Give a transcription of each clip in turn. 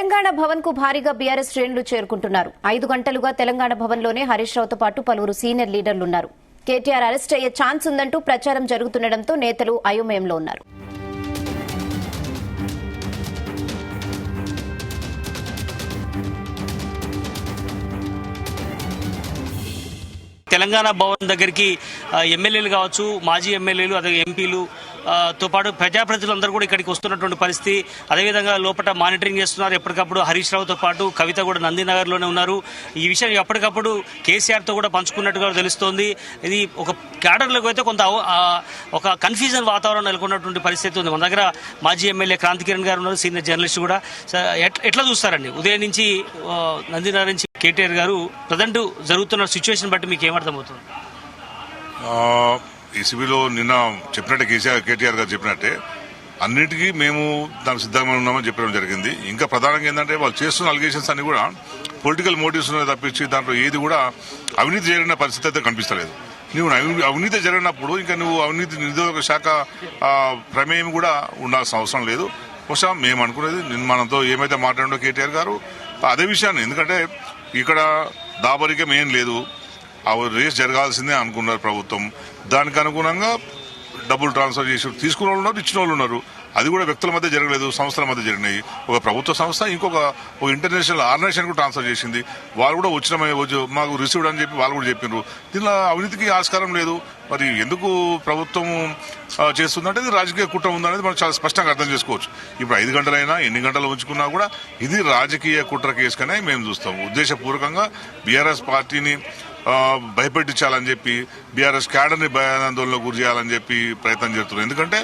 తెలంగాణ భవన్ కు భారీగా బీఆర్ఎస్ శ్రేణులు చేరుకుంటున్నారు. 5 గంటలుగా తెలంగాణ భవన్ లోనే హరీష్ రావుతో పాటు పలువురు సీనియర్ లీడర్లున్నారు. కేటీఆర్ అరెస్ట్ అయ్యే ఛాన్స్ ఉందంటూ ప్రచారం జరుగుతుండటంతో నేతలు అయోమయంలో ఉన్నారు. తెలంగాణ భవన్ దగ్గరికి ఎమ్మెల్యేలు కావచ్చు, మాజీ ఎమ్మెల్యేలు, అదే ఎంపీలు తో పాటు ప్రజాప్రతినిధులందరూ కూడా ఇక్కడికి వస్తున్నటువంటి పరిస్థితి. అదేవిధంగా లోపల మానిటరింగ్ చేస్తున్నారు. ఎప్పటికప్పుడు హరీష్ రావుతో పాటు కవిత కూడా నందినగర్లోనే ఉన్నారు. ఈ విషయం ఎప్పటికప్పుడు కేసీఆర్తో కూడా పంచుకున్నట్టుగా తెలుస్తోంది. ఇది ఒక క్యాడర్లకు అయితే కొంత ఒక కన్ఫ్యూజన్ వాతావరణం నెలకొన్నటువంటి పరిస్థితి ఉంది. మన దగ్గర మాజీ ఎమ్మెల్యే క్రాంతి కిరణ్ గారు ఉన్నారు, సీనియర్ జర్నలిస్ట్ కూడా. ఎట్లా చూస్తారండి ఉదయం నుంచి నందినగర్ నుంచి కేటీఆర్ గారు ప్రజెంట్ జరుగుతున్న సిచ్యువేషన్ బట్టి మీకు ఏమర్థమవుతుంది? ఈసీబీలో నిన్న చెప్పినట్టే కేటీఆర్ గారు చెప్పినట్టే అన్నిటికీ మేము దానికి సిద్ధంగా ఉన్నామని చెప్పడం జరిగింది. ఇంకా ప్రధానంగా ఏంటంటే వాళ్ళు చేస్తున్న అలిగేషన్స్ అన్ని కూడా పొలిటికల్ మోటివ్స్ తప్పించి దాంట్లో ఏది కూడా అవినీతి జరిగిన పరిస్థితి అయితే కనిపిస్తలేదు. నువ్వు అవినీతి జరిగినప్పుడు ఇంకా నువ్వు అవినీతి నిరోధక శాఖ ప్రమేయం కూడా ఉండాల్సిన అవసరం లేదు. బహుశా మేము అనుకునేది మనతో ఏమైతే మాట్లాడిండో కేటీఆర్ గారు అదే విషయాన్ని, ఎందుకంటే ఇక్కడ దాబరికం ఏం లేదు, ఆ రేస్ జరగాల్సిందే అనుకున్నారు ప్రభుత్వం. దానికి అనుగుణంగా డబ్బులు ట్రాన్స్ఫర్ చేసి తీసుకున్న వాళ్ళు ఉన్నారు, ఇచ్చిన వాళ్ళు ఉన్నారు. అది కూడా వ్యక్తుల మధ్య జరగలేదు, సంస్థల మధ్య జరిగినాయి. ఒక ప్రభుత్వ సంస్థ ఇంకొక ఇంటర్నేషనల్ ఆర్గనైజేషన్ కు ట్రాన్స్ఫర్ చేసింది. వాళ్ళు కూడా వచ్చిన మాకు రిసీవ్డ్ అని చెప్పి వాళ్ళు కూడా చెప్పినారు. దీనిలో అవినీతికి ఆస్కారం లేదు. మరి ఎందుకు ప్రభుత్వం చేస్తుందంటే ఇది రాజకీయ కుట్ర ఉందనేది మనం చాలా స్పష్టంగా అర్థం చేసుకోవచ్చు. ఇప్పుడు 5 గంటలైనా ఎన్ని గంటలు ఉంచుకున్నా కూడా ఇది రాజకీయ కుట్ర కేసుకనే మేము చూస్తాం. ఉద్దేశపూర్వకంగా బీఆర్ఎస్ పార్టీని భయపెట్టించాలని చెప్పి, బీఆర్ఎస్ క్యాడర్ని భయాందోళనలో గురి చేయాలని చెప్పి ప్రయత్నం చేస్తున్నారు. ఎందుకంటే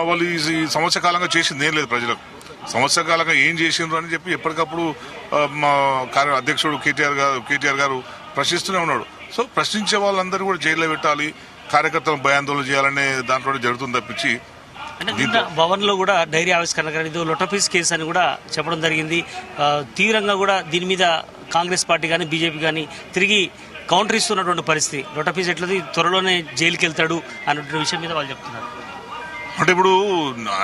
వాళ్ళు ఈ సంవత్సర కాలంగా చేసింది ఏం లేదు. ప్రజలకు సంవత్సర కాలంగా ఏం చేసిండ్రు అని చెప్పి ఎప్పటికప్పుడు మా అధ్యక్షుడు కేటీఆర్ గారు ప్రశ్నిస్తూనే ఉన్నాడు. సో ప్రశ్నించే వాళ్ళందరూ కూడా జైల్లో పెట్టాలి, కార్యకర్తలను భయాందోళన చేయాలనే దాంట్లో జరుగుతుంది తప్పించి. అంటే భవన్ లో కూడా డైరీ ఆవిష్కరణ కానీ ఇది లొటపీస్ కేసు అని కూడా చెప్పడం జరిగింది. తీవ్రంగా కూడా దీని మీద కాంగ్రెస్ పార్టీ కానీ బీజేపీ కానీ తిరిగి కౌంటర్ ఇస్తున్నటువంటి పరిస్థితి. లొటపీస్ ఎట్లది త్వరలోనే జైలుకి వెళ్తాడు అన్నటువంటి విషయం మీద వాళ్ళు చెప్తున్నారు. అంటే ఇప్పుడు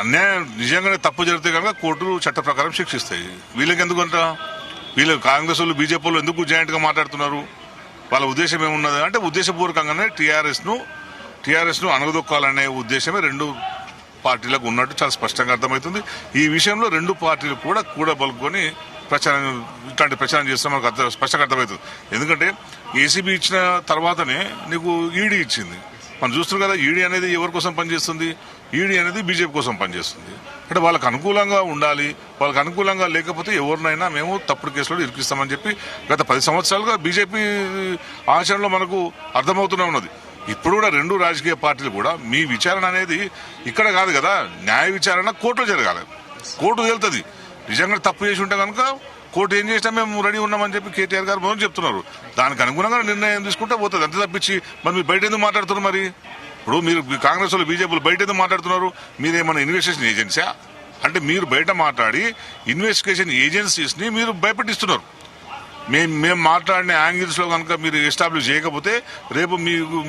అన్యాయం నిజంగానే తప్పు జరిగితే కనుక కోర్టులు చట్ట ప్రకారం శిక్షిస్తాయి. వీళ్ళకి ఎందుకంట వీళ్ళు కాంగ్రెస్ వాళ్ళు బీజేపీ వాళ్ళు ఎందుకు జాయింట్ గా మాట్లాడుతున్నారు? వాళ్ళ ఉద్దేశం ఏమున్నది అంటే ఉద్దేశపూర్వకంగానే టీఆర్ఎస్ ను అణగదొక్కాలనే ఉద్దేశమే రెండు పార్టీలకు ఉన్నట్టు చాలా స్పష్టంగా అర్థమవుతుంది. ఈ విషయంలో రెండు పార్టీలు కూడా పలుకొని ఇట్లాంటి ప్రచారం చేస్తే మనకు స్పష్టంగా అర్థమవుతుంది. ఎందుకంటే ఏసీబీ ఇచ్చిన తర్వాతనే నీకు ఈడీ ఇచ్చింది. మనం చూస్తున్నాం కదా, ఈడీ అనేది ఎవరి కోసం పనిచేస్తుంది? ఈడీ అనేది బీజేపీ కోసం పనిచేస్తుంది. అంటే వాళ్ళకి అనుకూలంగా ఉండాలి. వాళ్ళకి అనుకూలంగా లేకపోతే ఎవరినైనా మేము తప్పుడు కేసులో ఇరికిస్తామని చెప్పి గత 10 సంవత్సరాలుగా బీజేపీ ఆచరణలో మనకు అర్థమవుతూనే ఉన్నది. ఇప్పుడు కూడా రెండు రాజకీయ పార్టీలు కూడా మీ విచారణ అనేది ఇక్కడ కాదు కదా, న్యాయ విచారణ కోర్టులో జరగాలి. కోర్టు తేలుతుంది. నిజంగా తప్పు చేసి ఉంటే కనుక కోర్టు ఏం చేసినా మేము రెడీ ఉన్నామని చెప్పి కేటీఆర్ గారు మొదలు చెప్తున్నారు. దానికి అనుగుణంగా నిర్ణయం తీసుకుంటే పోతుంది. అంతే తప్పించి మరి మీరు బయట ఎందుకు మాట్లాడుతున్నారు? మరి ఇప్పుడు మీరు కాంగ్రెస్ వాళ్ళు బీజేపీలు బయట ఎందుకు మాట్లాడుతున్నారు? మీరేమన్నా ఇన్వెస్టిగేషన్ ఏజెన్సీయా? అంటే మీరు బయట మాట్లాడి ఇన్వెస్టిగేషన్ ఏజెన్సీస్ ని మీరు భయపెట్టిస్తున్నారు. మేము మాట్లాడిన యాంగిల్స్ లో కనుక మీరు ఎస్టాబ్లిష్ చేయకపోతే రేపు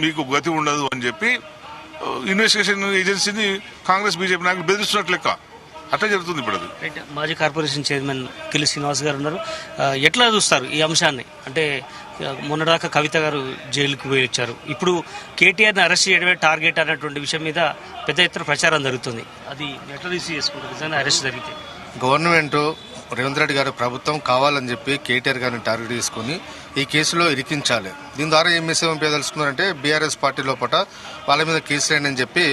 మీకు గతి ఉండదు అని చెప్పి ఇన్వెస్టిగేషన్ ఏజెన్సీని కాంగ్రెస్ బీజేపీ నాయకులు బెదిరిస్తున్నట్లు లెక్క. అట్లా జరుగుతుంది ఇప్పుడు. అది మాజీ కార్పొరేషన్ చైర్మన్ కిల్లి శ్రీనివాస్ గారు ఉన్నారు. ఎట్లా చూస్తారు ఈ అంశాన్ని? అంటే మొన్నదాకా కవిత గారు జైలుకు పోయి వచ్చారు. ఇప్పుడు కేటీఆర్ని అరెస్ట్ చేయడమే టార్గెట్ అన్నటువంటి విషయం మీద పెద్ద ఎత్తున ప్రచారం జరుగుతుంది. అది ఎట్లా రిసీవ్ చేసుకుంటారు నిజంగా అరెస్ట్ జరిగితే? గవర్నమెంట్ రేవంత్ రెడ్డి గారి ప్రభుత్వం కావాలని చెప్పి కేటీఆర్ గారిని టార్గెట్ చేసుకుని ఈ కేసులో ఇరికించాలి. దీని ద్వారా ఏం మెసేజ్ పంపించదలుచుకున్నారంటే బీఆర్ఎస్ పార్టీ లోపల వాళ్ళ మీద కేసు లేని చెప్పి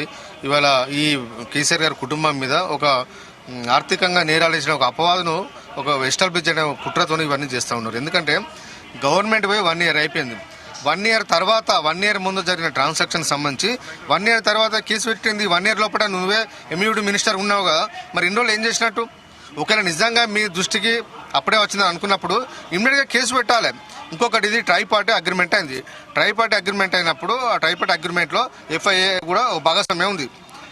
ఇవాళ ఈ కేసీఆర్ గారి కుటుంబం మీద ఒక ఆర్థికంగా నేరాలేసిన ఒక అపవాదును ఒక ఎస్టాబ్లిష్ చేయడం కుట్రతో ఇవన్నీ చేస్తూ ఉన్నారు. ఎందుకంటే గవర్నమెంట్ పోయి 1 year అయిపోయింది. 1 year తర్వాత 1 year ముందు జరిగిన ట్రాన్సాక్షన్ సంబంధించి 1 year తర్వాత కేసు పెట్టింది. 1 year లోపల నువ్వే ఎంయూడి మినిస్టర్ ఉన్నావు కదా, మరి ఇన్ని రోజులు ఏం చేసినట్టు? ఒకవేళ నిజంగా మీ దృష్టికి అప్పుడే వచ్చిందని అనుకున్నప్పుడు ఇమ్మీడియట్ గా కేసు పెట్టాలి. ఇంకొకటి, ఇది ట్రైపార్టీ అగ్రిమెంట్ అయింది. ట్రైపార్టీ అగ్రిమెంట్ అయినప్పుడు ఆ ట్రైపార్టీ అగ్రిమెంట్ లో ఎఫ్ఐఏ కూడా భాగస్వామ్యం ఉంది.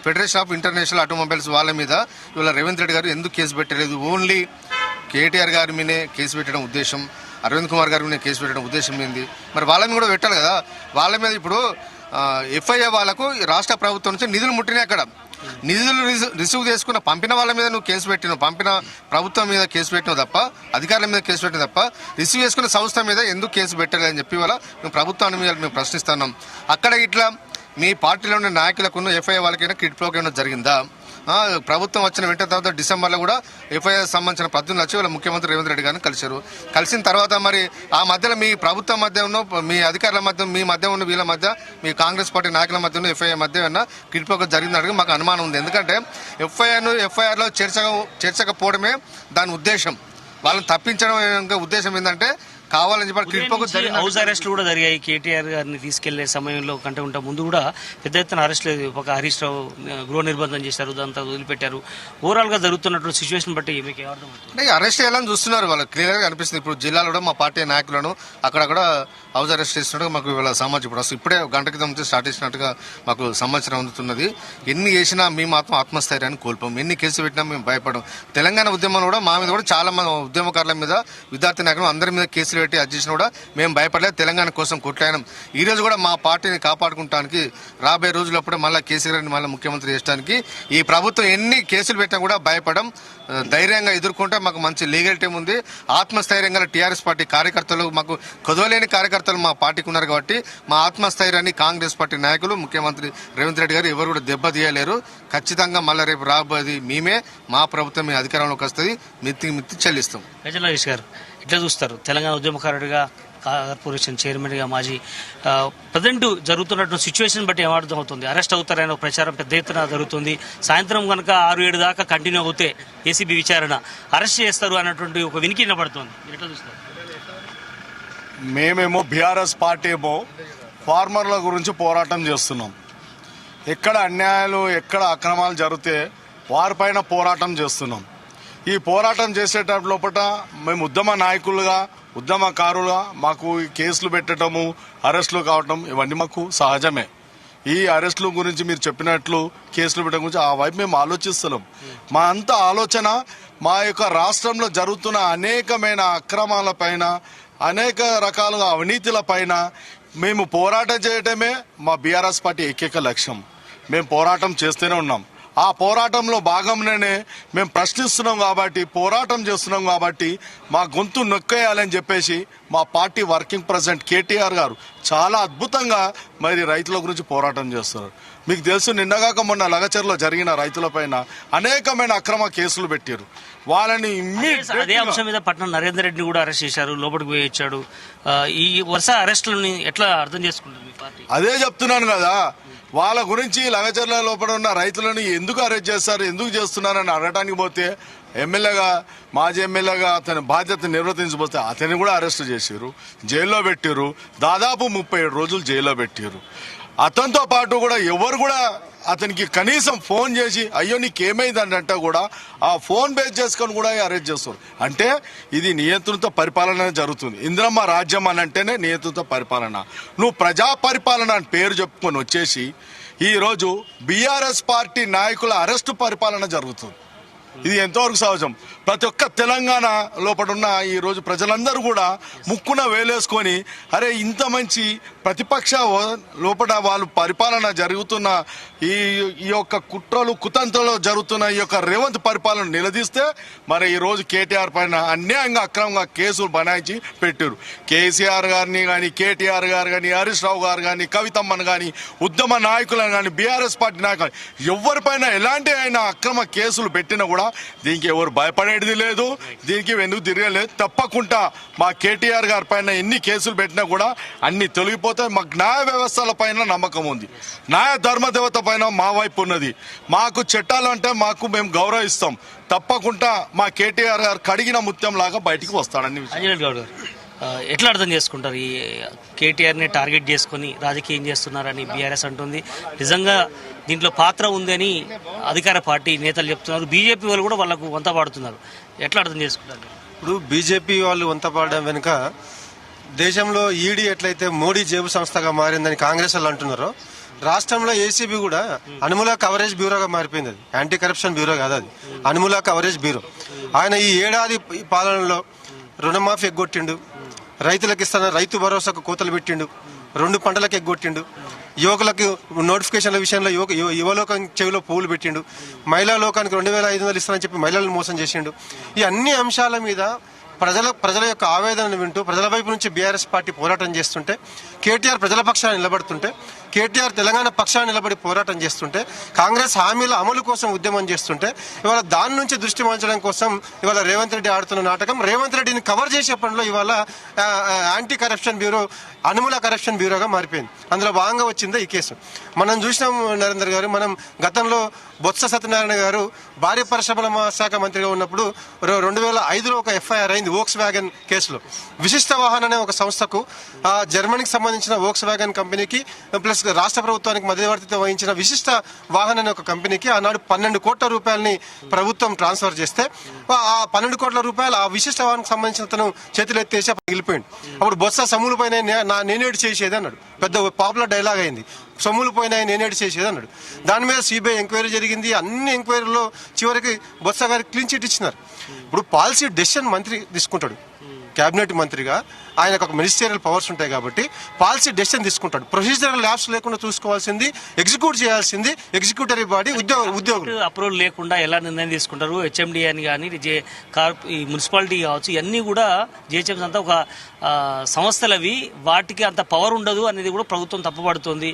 ఫెడరేషన్ ఆఫ్ ఇంటర్నేషనల్ ఆటోమొబైల్స్ వాళ్ళ మీద ఇవాళ రేవంత్ రెడ్డి గారు ఎందుకు కేసు పెట్టలేదు? ఓన్లీ కేటీఆర్ గారి మీదే కేసు పెట్టడం ఉద్దేశం, అరవింద్ కుమార్ గారి మీద కేసు పెట్టడం ఉద్దేశం ఏంది? మరి వాళ్ళ మీద కూడా పెట్టాలి కదా. వాళ్ళ మీద ఇప్పుడు ఎఫ్ఐఏ వాళ్ళకు రాష్ట్ర ప్రభుత్వం నుంచి నిధులు ముట్టినాయి. అక్కడ నిధులు రిసీవ్ చేసుకున్న పంపిన వాళ్ళ మీద నువ్వు కేసు పెట్టినావు, పంపిన ప్రభుత్వం మీద కేసు పెట్టినావు తప్ప, అధికారుల మీద కేసు పెట్టిన తప్ప రిసీవ్ చేసుకున్న సంస్థ మీద ఎందుకు కేసు పెట్టలేదని చెప్పి వాళ్ళ మేము ప్రభుత్వాన్ని మీద మేము ప్రశ్నిస్తున్నాం. అక్కడ ఇట్లా మీ పార్టీలో ఉన్న నాయకులకు ఎఫ్ఐఆర్ వాళ్ళకైనా కిట్ ప్రోగ్రామ్ జరిగిందా? ప్రభుత్వం వచ్చిన వెంటనే తర్వాత డిసెంబర్లో కూడా ఎఫ్ఐఆర్ సంబంధించిన ప్రతినిధులు వచ్చి వాళ్ళ ముఖ్యమంత్రి రేవంత్ రెడ్డి గారిని కలిశారు. కలిసిన తర్వాత మరి ఆ మధ్యలో మీ ప్రభుత్వం మధ్య ఉన్న, మీ అధికారుల మధ్య, మీ మధ్య ఉన్న వీళ్ళ మధ్య, మీ కాంగ్రెస్ పార్టీ నాయకుల మధ్య ఉన్న ఎఫ్ఐఆర్ మధ్య ఏమన్నా కిట్ ప్రోగ్రామ్ జరిగిందని మాకు అనుమానం ఉంది. ఎందుకంటే ఎఫ్ఐఆర్లో చేర్చకపోవడమే దాని ఉద్దేశం. వాళ్ళని తప్పించడం ఉద్దేశం ఏంటంటే కావాలని చెప్పి హౌస్ అరెస్టులు కూడా జరిగాయి. కేటీఆర్ గారిని తీసుకెళ్లే సమయంలో కంటే ఉంటా ముందు కూడా పెద్ద ఎత్తున అరెస్టులు, ఒక హరీష్ రావు గృహ నిర్బంధం చేశారు, దాంతో వదిలిపెట్టారు. ఓవరాల్ గా జరుగుతున్నటువంటి సిచ్యువేషన్ బట్టి మీకు ఏమర్థమవుతుంది? అరెస్ట్ చేయాలని చూస్తున్నారు, వాళ్ళకి క్లియర్ గా అనిపిస్తుంది. ఇప్పుడు జిల్లాలో కూడా మా పార్టీ నాయకులను అక్కడక్కడ హౌస్ అరెస్ట్ చేస్తున్నట్టు మాకు ఇవాళ సమాచారం ఇప్పుడు ఇప్పుడే గంట క్రితం స్టార్ట్ చేసినట్టుగా మాకు సమాచారం అందుతున్నది. ఎన్ని చేసినా మేము మాత్రం ఆత్మస్థైర్యాన్ని కోల్పోం, ఎన్ని కేసులు పెట్టినా మేము భయపడం. తెలంగాణ ఉద్యమంలో కూడా మా మీద కూడా చాలా మంది ఉద్యమకారుల మీద, విద్యార్థి నాయకులు అందరి మీద కేసులు పెట్టి అది చేసినా కూడా మేము భయపడలేదు. తెలంగాణ కోసం కొట్లాడినాం. ఈ రోజు కూడా మా పార్టీని కాపాడుకుంటానికి రాబోయే రోజులప్పుడే మళ్ళీ కేసీఆర్ మళ్ళీ ముఖ్యమంత్రి చేయడానికి ఈ ప్రభుత్వం ఎన్ని కేసులు పెట్టినా కూడా భయపడం, ధైర్యంగా ఎదుర్కొంటే మాకు మంచి లీగల్ టీం ఉంది. ఆత్మస్థైర్యంగా టీఆర్ఎస్ పార్టీ కార్యకర్తలు, మాకు కొదవలేని కార్యకర్తలు మా పార్టీకి ఉన్నారు కాబట్టి మా ఆత్మస్థైర్యాన్ని కాంగ్రెస్ పార్టీ నాయకులు, ముఖ్యమంత్రి రేవంత్ రెడ్డి గారు ఎవరు కూడా దెబ్బతీయలేరు. ఖచ్చితంగా మళ్ళీ రేపు రాబోయేది మేమే, మా ప్రభుత్వం అధికారంలోకి వస్తుంది, మిత్తి చెల్లిస్తాం. గజనరేష్ గారు ఎట్లా చూస్తారు? తెలంగాణ ఉద్యమకారుడిగా, కార్పొరేషన్ చైర్మన్ గా, మాజీ ప్రజెంట్ జరుగుతున్నటువంటి సిచ్యువేషన్ బట్టి ఏమర్థం అవుతుంది? అరెస్ట్ అవుతారనే ప్రచారం పెద్ద ఎత్తున జరుగుతుంది. సాయంత్రం కనుక 6-7 దాకా కంటిన్యూ అవుతే ఏసీబీ విచారణ అరెస్ట్ చేస్తారు అన్నటువంటి ఒక వినికి వినబడుతుంది. ఎట్లా చూస్తారు? మేమేమో బీఆర్ఎస్ పార్టీ ఏమో ఫార్మర్ల గురించి పోరాటం చేస్తున్నాం. ఎక్కడ అన్యాయాలు, ఎక్కడ అక్రమాలు జరిగితే వారిపైన పోరాటం చేస్తున్నాం. ఈ పోరాటం చేసేటప్పుడు లోపల మేము ఉద్యమ నాయకులుగా, ఉద్యమకారులుగా మాకు ఈ కేసులు పెట్టడము, అరెస్టులు కావటం ఇవన్నీ మాకు సహజమే. ఈ అరెస్టుల గురించి మీరు చెప్పినట్లు కేసులు పెట్టడం గురించి ఆ వైపు మేము ఆలోచిస్తున్నాం. మా అంత ఆలోచన మా యొక్క రాష్ట్రంలో జరుగుతున్న అనేకమైన అక్రమాల పైన, అనేక రకాలుగా అవినీతుల పైన మేము పోరాటం చేయటమే మా బీఆర్ఎస్ పార్టీ ఏకైక లక్ష్యం. మేము పోరాటం చేస్తూనే ఉన్నాం. ఆ పోరాటంలో భాగంగానే మేము ప్రశ్నిస్తున్నాం కాబట్టి, పోరాటం చేస్తున్నాం కాబట్టి మా గొంతు నొక్కేయాలని చెప్పేసి మా పార్టీ వర్కింగ్ ప్రెసిడెంట్ కేటీఆర్ గారు చాలా అద్భుతంగా మరి రైతుల గురించి పోరాటం చేస్తున్నారు. మీకు తెలుసు, నిన్నగాక మొన్న లగచర్లో జరిగిన రైతులపైన అనేకమైన అక్రమ కేసులు పెట్టారు. వాళ్ళని అదే అంశం మీద పట్నం నరేందర్ రెడ్డిని కూడా అరెస్ట్ చేశారు, లోపలికి పోయి ఇచ్చాడు. ఈ వరుస అరెస్టులని ఎట్లా అర్థం చేసుకుంటుంది మీ పార్టీ? అదే చెప్తున్నాను కదా, వాళ్ళ గురించి లగచర్ల లోపల ఉన్న రైతులను ఎందుకు అరెస్ట్ చేస్తారు, ఎందుకు చేస్తున్నారని అడగటానికి పోతే ఎమ్మెల్యేగా, మాజీ ఎమ్మెల్యేగా అతని బాధ్యత నిర్వర్తించబోతే అతన్ని కూడా అరెస్ట్ చేశారు, జైల్లో పెట్టారు. దాదాపు 37 రోజులు జైల్లో పెట్టారు. అతనితో పాటు కూడా ఎవరు కూడా అతనికి కనీసం ఫోన్ చేసి అయ్యో నీకేమైందని అంటే కూడా ఆ ఫోన్ బేస్ చేసుకొని కూడా అరెస్ట్ చేస్తారు. అంటే ఇది నియంత్రిత పరిపాలన జరుగుతుంది. ఇందిరమ్మ రాజ్యం అని అంటేనే నియంత్రిత పరిపాలన. నువ్వు ప్రజా పరిపాలన అని పేరు చెప్పుకొని వచ్చేసి ఈరోజు బీఆర్ఎస్ పార్టీ నాయకుల అరెస్టు పరిపాలన జరుగుతుంది. ఇది ఎంతవరకు సహజం? ప్రతి ఒక్క తెలంగాణ లోపల ఉన్న ఈ రోజు ప్రజలందరూ కూడా ముక్కున వేలేసుకొని అరే ఇంత మంచి ప్రతిపక్ష లోపల వాళ్ళు పరిపాలన జరుగుతున్న ఈ యొక్క కుట్రలు కుతంత్రాలు జరుగుతున్న ఈ యొక్క రేవంత్ పరిపాలన నిలదీస్తే మరి ఈ రోజు కేటీఆర్ పైన అన్యాయంగా అక్రమంగా కేసులు బనాయించి పెట్టారు. కేసీఆర్ గారిని కానీ, కేటీఆర్ గారు కానీ, హరీష్ రావు గారు కానీ, కవితమ్మను కానీ, ఉద్యమ నాయకులను కానీ, బీఆర్ఎస్ పార్టీ నాయకులు ఎవరిపైన ఎలాంటి అయినా అక్రమ కేసులు పెట్టినా కూడా దీనికి ఎవరు భయపడేది లేదు, దీనికి వెనుక తిరగలేదు. తప్పకుండా మా కేటీఆర్ గారి పైన ఎన్ని కేసులు పెట్టినా కూడా అన్ని తొలగిపోతాయి. మాకు న్యాయ వ్యవస్థల పైన నమ్మకం ఉంది, న్యాయ ధర్మదేవత పైన మా వైపు ఉన్నది. మాకు చట్టాలు అంటే మేము గౌరవిస్తాం. తప్పకుండా మా కేటీఆర్ గారు కడిగిన ముత్యం లాగా బయటికి వస్తాడని. అంజనేయులు గౌడ్ గారు ఎట్లా అర్థం చేసుకుంటారు? ఈ కేటీఆర్ ని టార్గెట్ చేసుకుని రాజకీయం చేస్తున్నారని బీఆర్ఎస్ అంటుంది. నిజంగా దీంట్లో పాత్ర ఉందని అధికార పార్టీ నేతలు చెప్తున్నారు. బీజేపీ వాళ్ళు కూడా వాళ్ళకు వంత పాడుతున్నారు. ఎట్లా అర్థం చేసుకుంటారు? ఇప్పుడు బీజేపీ వాళ్ళు వంత పాడడం వెనుక దేశంలో ఈడీ ఎట్లయితే మోడీ జేబు సంస్థగా మారిందని కాంగ్రెస్ వాళ్ళు అంటున్నారో, రాష్ట్రంలో ఏసీబీ కూడా అనుముల కవరేజ్ బ్యూరోగా మారిపోయింది. అది యాంటీ కరప్షన్ బ్యూరో కాదు, అది అనుముల కవరేజ్ బ్యూరో. ఆయన ఈ ఏడాది పాలనలో రుణమాఫీ ఎగ్గొట్టిండు, రైతులకు ఇస్తున్న రైతు భరోసాకు కోతలు పెట్టిండు, 2 పంటలకు ఎగ్గొట్టిండు. యువకులకు నోటిఫికేషన్ల విషయంలో యువలోకం చెవిలో పువ్వులు పెట్టిండు, మహిళా లోకానికి 2,500 ఇస్తానని చెప్పి మహిళలను మోసం చేసిండు. ఈ అన్ని అంశాల మీద ప్రజల యొక్క ఆవేదనను వింటూ ప్రజల వైపు నుంచి బీఆర్ఎస్ పార్టీ పోరాటం చేస్తుంటే, కేటీఆర్ ప్రజల పక్షాన్ని నిలబడుతుంటే, కేటీఆర్ తెలంగాణ పక్షాన్ని నిలబడి పోరాటం చేస్తుంటే, కాంగ్రెస్ హామీల అమలు కోసం ఉద్యమం చేస్తుంటే, ఇవాళ దాని నుంచి దృష్టి మళ్లించడం కోసం ఇవాళ రేవంత్ రెడ్డి ఆడుతున్న నాటకం, రేవంత్ రెడ్డిని కవర్ చేసే పనిలో ఇవాళ anti corruption bureau Anumula corruption బ్యూరోగా మారిపోయింది. అందులో భాగంగా వచ్చిందే ఈ కేసు. మనం చూసినాం నరేందర్ గారు, మనం గతంలో బొత్స సత్యనారాయణ గారు భారీ పరిశ్రమల శాఖ మంత్రిగా ఉన్నప్పుడు 2005లో ఒక ఎఫ్ఐఆర్ అయింది వోక్స్ వ్యాగన్ కేసులో. విశిష్ట వాహన్ అనే ఒక సంస్థకు, జర్మనీకి సంబంధించిన వోక్స్ వ్యాగన్ కంపెనీకి ప్లస్ రాష్ట్ర ప్రభుత్వానికి మధ్యవర్తిత్వం వహించిన విశిష్ట వాహన్ అనే ఒక కంపెనీకి ఆనాడు 12 కోట్ల రూపాయలని ప్రభుత్వం ట్రాన్స్ఫర్ చేస్తే, ఆ 12 కోట్ల రూపాయలు ఆ విశిష్ట వాహనకు సంబంధించిన తను చేతులు ఎత్తేసి వెళ్ళిపోయింది. అప్పుడు బొత్స సొమ్ములు పైన నేనేడు చేసేది అన్నాడు. పెద్ద పాపులర్ డైలాగ్ అయింది, సొమ్ములు పోయినా నేనేడు చేసేది అన్నాడు. దాని మీద సిబిఐ ఎంక్వైరీ జరిగింది. అన్ని ఎంక్వైరీలో చివరికి బొత్స గారికి క్లీన్ చిట్ ఇచ్చినారు. ఇప్పుడు పాలసీ డెసిషన్ మంత్రి తీసుకుంటాడు, కేబినెట్ మంత్రిగా ఆయనకు ఒక మినిస్టీరియల్ పవర్స్ ఉంటాయి కాబట్టి పాలసీ డెసిషన్ తీసుకుంటాడు. ప్రొసీజరల్ ల్యాబ్స్ లేకుండా చూసుకోవాల్సింది, ఎగ్జిక్యూట్ చేయాల్సింది ఎగ్జిక్యూటివ్ బాడీ, ఉద్యోగులు. అప్రూవల్ లేకుండా ఎలా నిర్ణయం తీసుకుంటారు? హెచ్ఎండి అని కానీ ఈ మున్సిపాలిటీ కావచ్చు, ఇవన్నీ కూడా జిహెచ్ఎంసీ అంతా ఒక సంస్థలవి, వాటికి అంత పవర్ ఉండదు అనేది కూడా ప్రభుత్వం తప్పుపడుతోంది.